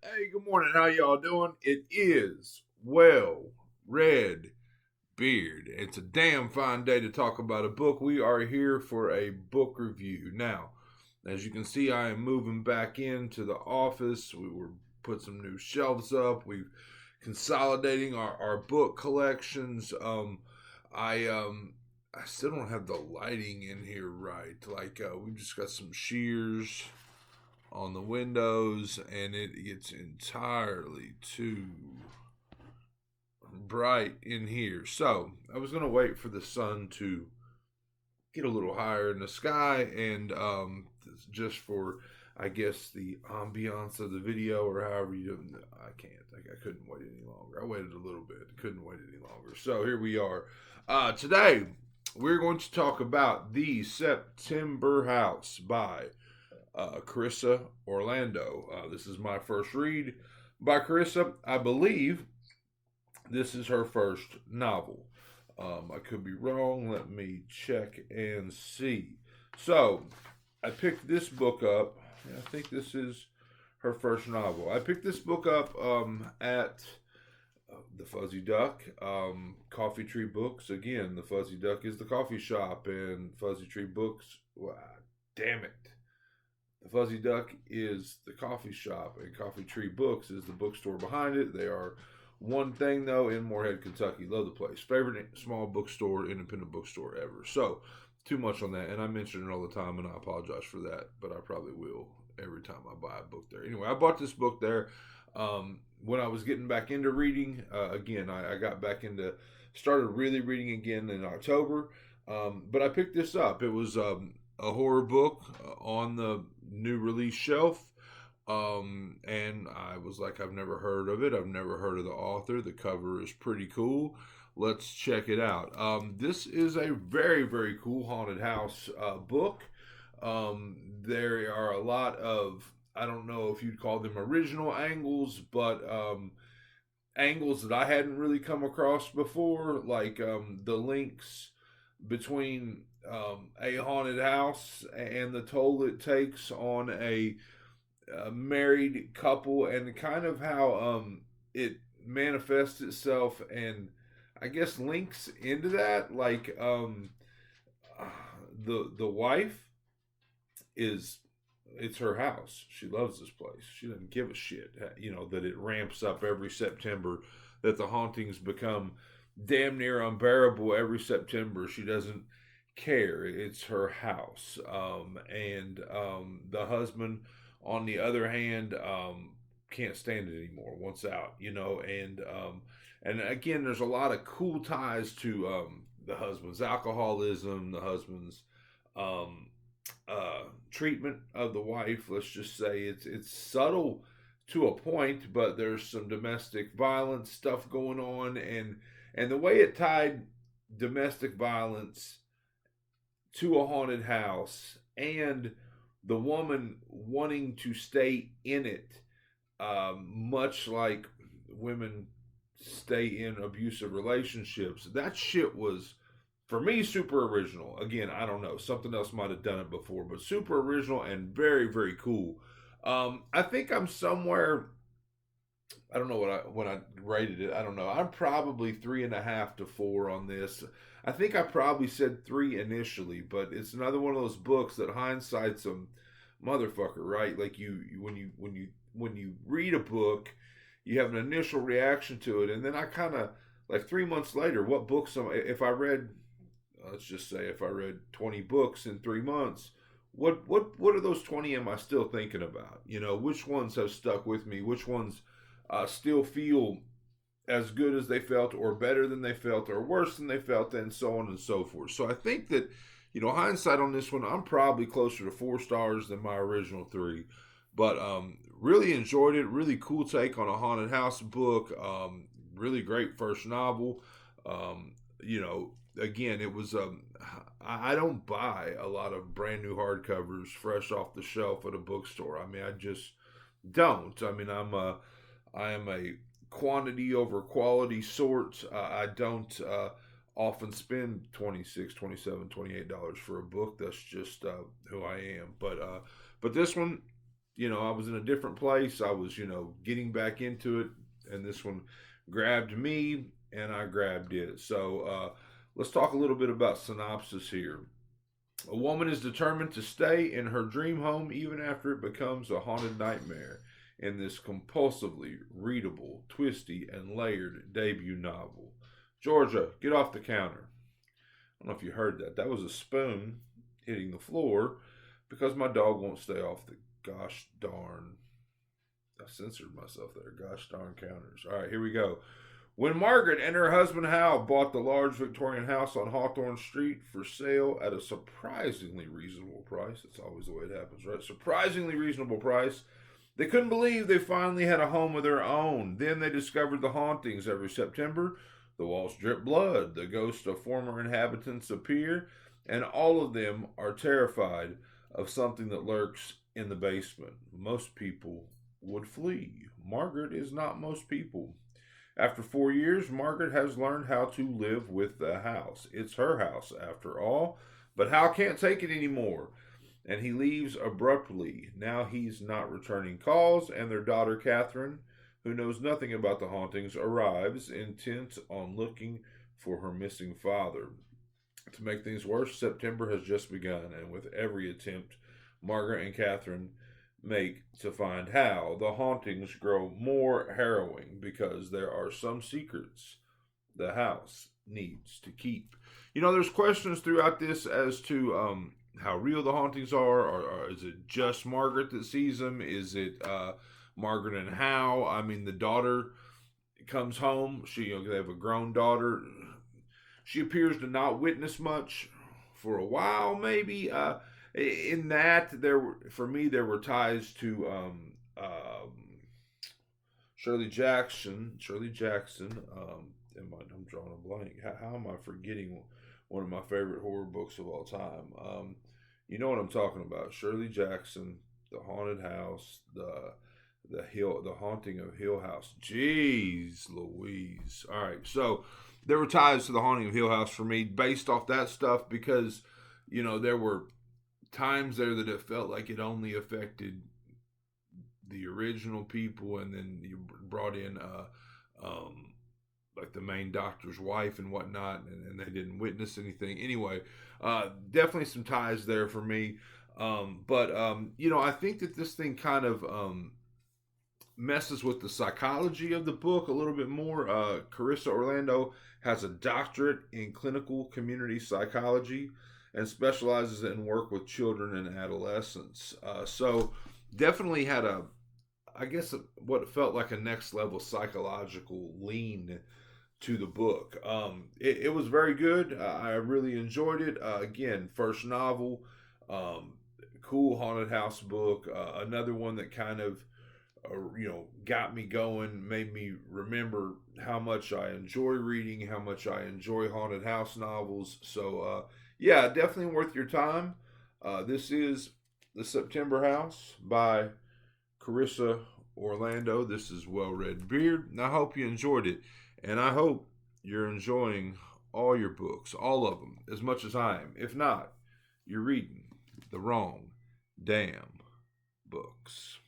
Hey, good morning. How y'all doing? It is Red Beard. It's a damn fine day to talk about a book. We are here for a book review. Now, as you can see, I am moving back into the office. We were put some new shelves up. We've consolidating our book collections. I still don't have the lighting in here right. We just got some shears on the windows and it gets entirely too bright in here. So I was going to wait for the sun to get a little higher in the sky and just for, I guess, the ambiance of the video or however you do it. I can't. I couldn't wait any longer. I waited a little bit. Couldn't wait any longer. So here we are. Today, we're going to talk about The September House by Carissa Orlando. This is my first read by Carissa. I believe this is her first novel. I could be wrong. Let me check and see. So, I picked this book up. I think this is her first novel. I picked this book up at the Fuzzy Duck, Coffee Tree Books. Again, the Fuzzy Duck is the coffee shop, and Fuzzy Tree Books. Wow, damn it. The Fuzzy Duck is the coffee shop, and Coffee Tree Books is the bookstore behind it. They are one thing, though, in Moorhead, Kentucky. Love the place. Favorite small bookstore, independent bookstore ever. So, too much on that, and I mention it all the time, and I apologize for that, but I probably will every time I buy a book there. Anyway, I bought this book there when I was getting back into reading. Again, I got back into, started really reading again in October, but I picked this up. It was a horror book on the new release shelf. And I was like, I've never heard of it. I've never heard of the author. The cover is pretty cool. Let's check it out. This is a very, very cool haunted house book. There are a lot of, I don't know if you'd call them original angles, but angles that I hadn't really come across before, like the links between a haunted house and the toll it takes on a married couple, and kind of how it manifests itself and I guess links into that. The wife is, it's her house. She loves this place. She doesn't give a shit, that it ramps up every September, that the hauntings become damn near unbearable every September. She doesn't care. It's her house. And the husband, on the other hand, can't stand it anymore. Wants out, and again, there's a lot of cool ties to the husband's alcoholism, the husband's um, treatment of the wife. Let's just say it's subtle to a point, but there's some domestic violence stuff going on, and the way it tied domestic violence to a haunted house and the woman wanting to stay in it, much like women stay in abusive relationships. That shit was, for me, super original. Again, I don't know. Something else might have done it before, but super original and very, very cool. I think I'm somewhere. I don't know when I rated it. I don't know. I'm probably 3.5 to 4 on this. I think I probably said 3 initially, but it's another one of those books that hindsight's a motherfucker, right? Like when you read a book, you have an initial reaction to it, and then I kind of, like 3 months later, what books am if I read, let's just say if I read 20 books in 3 months, what are those 20 am I still thinking about? Which ones have stuck with me? Which ones still feel as good as they felt, or better than they felt, or worse than they felt, and so on and so forth. So I think that, hindsight on this one, I'm probably closer to 4 stars than my original 3. But really enjoyed it. Really cool take on a haunted house book. Really great first novel. Again, it was. I don't buy a lot of brand new hardcovers fresh off the shelf at a bookstore. I mean, I just don't. I mean, I am a quantity over quality sort. I don't often spend 26, 27, $28 for a book. That's just who I am. But this one, I was in a different place. I was, getting back into it, and this one grabbed me, and I grabbed it. So let's talk a little bit about synopsis here. A woman is determined to stay in her dream home even after it becomes a haunted nightmare in this compulsively readable, twisty, and layered debut novel. Georgia, get off the counter. I don't know if you heard that. That was a spoon hitting the floor because my dog won't stay off the gosh darn. I censored myself there. Gosh darn counters. All right, here we go. When Margaret and her husband Hal bought the large Victorian house on Hawthorne Street for sale at a surprisingly reasonable price, that's always the way it happens, right? Surprisingly reasonable price. They couldn't believe they finally had a home of their own. Then they discovered the hauntings every September. The walls drip blood. The ghosts of former inhabitants appear, and all of them are terrified of something that lurks in the basement. Most people would flee. Margaret is not most people. After 4 years, Margaret has learned how to live with the house. It's her house, after all. But Hal can't take it anymore, and he leaves abruptly. Now he's not returning calls, and their daughter, Catherine, who knows nothing about the hauntings, arrives, intent on looking for her missing father. To make things worse, September has just begun, and with every attempt Margaret and Catherine make to find Hal, the hauntings grow more harrowing because there are some secrets the house needs to keep. There's questions throughout this as to how real the hauntings are, or is it just Margaret that sees them? Is it Margaret and Hal? I mean, the daughter comes home. They have a grown daughter. She appears to not witness much for a while, maybe. In that, for me there were ties to Shirley Jackson. I'm drawing a blank. How am I forgetting one of my favorite horror books of all time? You know what I'm talking about? Shirley Jackson, The Haunted House, the Haunting of Hill House. Jeez Louise. All right, so there were ties to The Haunting of Hill House for me based off that stuff because there were times there that it felt like it only affected the original people, and then you brought in like the main doctor's wife and whatnot, and they didn't witness anything. Anyway, definitely some ties there for me. But I think that this thing kind of messes with the psychology of the book a little bit more. Carissa Orlando has a doctorate in clinical community psychology and specializes in work with children and adolescents. So definitely had what felt like a next level psychological lean to the book. It was very good. I really enjoyed it. Again, first novel, cool haunted house book. Another one that kind of got me going, made me remember how much I enjoy reading, how much I enjoy haunted house novels. So, yeah, definitely worth your time. This is The September House by Carissa Orlando. This is Well Read Beard, and I hope you enjoyed it. And I hope you're enjoying all your books, all of them, as much as I am. If not, you're reading the wrong damn books.